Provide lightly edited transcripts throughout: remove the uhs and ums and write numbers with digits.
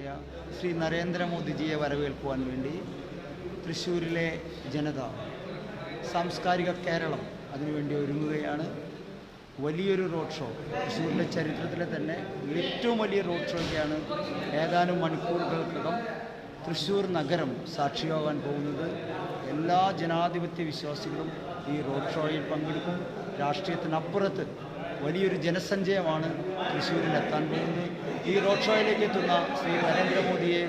പ്രധാനമന്ത്രിയായ ശ്രീ നരേന്ദ്രമോദിജിയെ വരവേൽക്കുവാൻ വേണ്ടി തൃശ്ശൂരിലെ ജനത സാംസ്കാരിക കേരളം അതിനുവേണ്ടി ഒരുങ്ങുകയാണ്. വലിയൊരു റോഡ് ഷോ, തൃശ്ശൂരിലെ ചരിത്രത്തിലെ തന്നെ ഏറ്റവും വലിയ റോഡ് ഷോയ്ക്കാണ് ഏതാനും മണിക്കൂറുകൾക്കകം തൃശ്ശൂർ നഗരം സാക്ഷിയാകാൻ പോകുന്നത്. എല്ലാ ജനാധിപത്യ വിശ്വാസികളും ഈ റോഡ് ഷോയിൽ പങ്കെടുക്കും. രാഷ്ട്രീയത്തിനപ്പുറത്ത് വലിയൊരു ജനസഞ്ചയമാണ് തൃശ്ശൂരിൽ എത്താൻ പോകുന്നത്. ഈ റോഡ് ഷോയിലേക്ക് എത്തുന്ന ശ്രീ നരേന്ദ്രമോദിയെ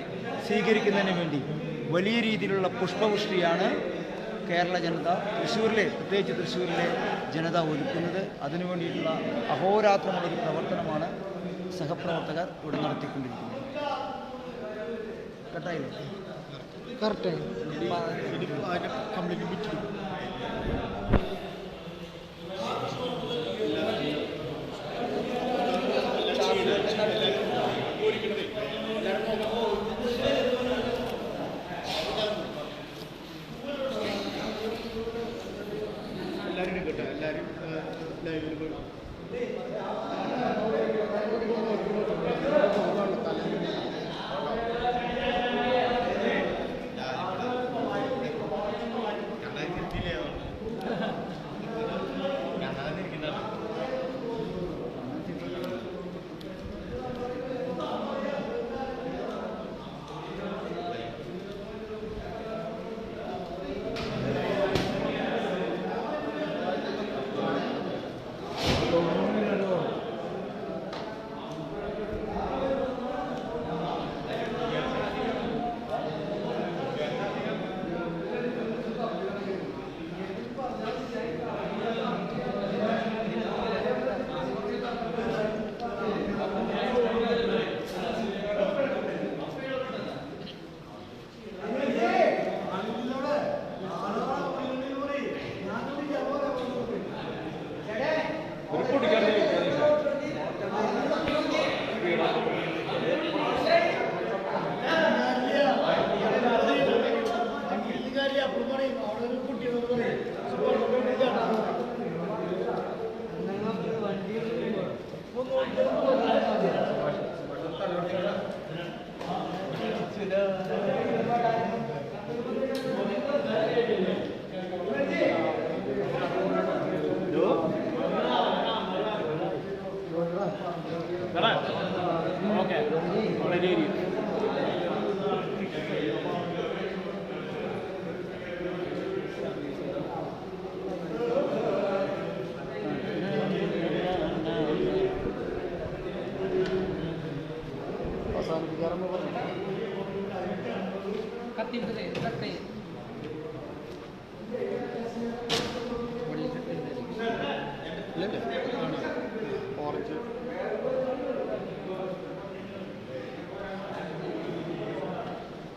സ്വീകരിക്കുന്നതിന് വേണ്ടി വലിയ രീതിയിലുള്ള പുഷ്പവൃഷ്ടിയാണ് കേരള ജനത പ്രത്യേകിച്ച് തൃശ്ശൂരിലെ ജനത ഒരുക്കുന്നത്. അതിനു വേണ്ടിയിട്ടുള്ള അഹോരാത്രമുള്ളൊരു പ്രവർത്തനമാണ് സഹപ്രവർത്തകർ ഇവിടെ നടത്തിക്കൊണ്ടിരിക്കുന്നത്. കട്ടായില്ലേ? കറക്റ്റായി.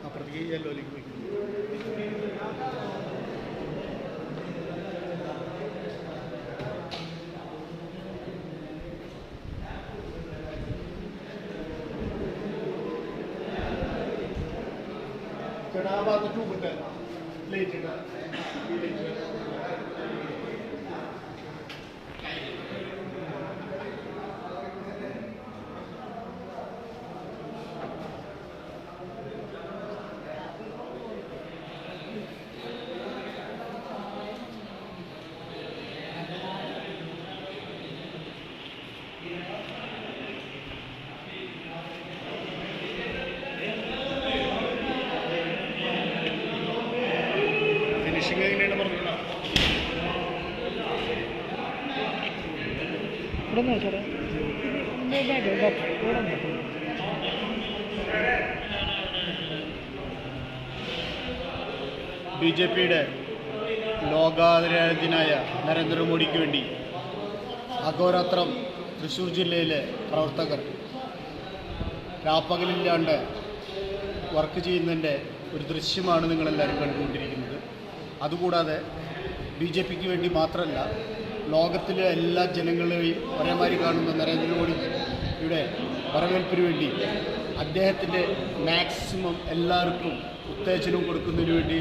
അപ്പുറത്തേക്ക് യെല്ലോയിലേക്ക് പോയി. ചേട്ടാ ആ ഭാഗത്ത് ട്യൂബിട്ട് ലൈറ്റ് ഇട്ട ഫിനിഷിംഗ് എങ്ങനെയാണ് പറഞ്ഞിട്ടുണ്ടോ? ബി ജെ പിയുടെ ലോകാരാധ്യനായ നരേന്ദ്രമോദിക്ക് വേണ്ടി അഹോരാത്രം തൃശ്ശൂർ ജില്ലയിലെ പ്രവർത്തകർ രാപ്പകലില്ലാണ്ട് വർക്ക് ചെയ്യുന്നതിൻ്റെ ഒരു ദൃശ്യമാണ് നിങ്ങളെല്ലാവരും കണ്ടുകൊണ്ടിരിക്കുന്നത്. അതുകൂടാതെ ബി ജെ പിക്ക് വേണ്ടി മാത്രമല്ല, ലോകത്തിലെ എല്ലാ ജനങ്ങളെയും ഒരേമാതിരി കാണുന്ന നരേന്ദ്രമോദിയുടെ വരവേൽപ്പിന് വേണ്ടി അദ്ദേഹത്തിൻ്റെ മാക്സിമം എല്ലാവർക്കും ഉത്തേജനം കൊടുക്കുന്നതിന് വേണ്ടി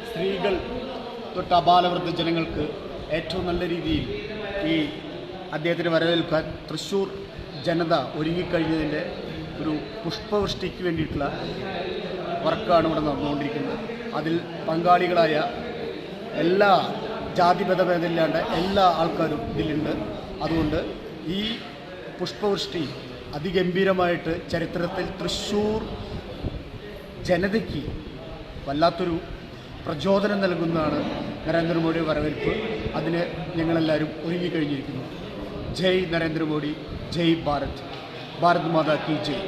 സ്ത്രീകൾ തൊട്ട് അബാലവൃദ്ധ ജനങ്ങൾക്ക് ഏറ്റവും നല്ല രീതിയിൽ ഈ അദ്ദേഹത്തിന് വരവേൽക്കാൻ തൃശ്ശൂർ ജനത ഒരുങ്ങിക്കഴിഞ്ഞതിൻ്റെ ഒരു പുഷ്പവൃഷ്ടിക്ക് വേണ്ടിയിട്ടുള്ള വർക്കാണ് ഇവിടെ നടന്നുകൊണ്ടിരിക്കുന്നത്. അതിൽ പങ്കാളികളായ എല്ലാ ജാതിഭേദഭേദമില്ലാണ്ട് എല്ലാ ആൾക്കാരും ഇതിലുണ്ട്. അതുകൊണ്ട് ഈ പുഷ്പവൃഷ്ടി അതിഗംഭീരമായിട്ട് ചരിത്രത്തിൽ തൃശ്ശൂർ ജനതയ്ക്ക് വല്ലാത്തൊരു പ്രചോദനം നൽകുന്നതാണ് നരേന്ദ്രമോദി വരവേൽപ്പ്. അതിന് ഞങ്ങളെല്ലാവരും ഒരുങ്ങിക്കഴിഞ്ഞിരിക്കുന്നു. ജയ് നരേന്ദ്രമോദി, ജയ് ഭാരത്, ഭാരത് മാതാ കി ജയ്.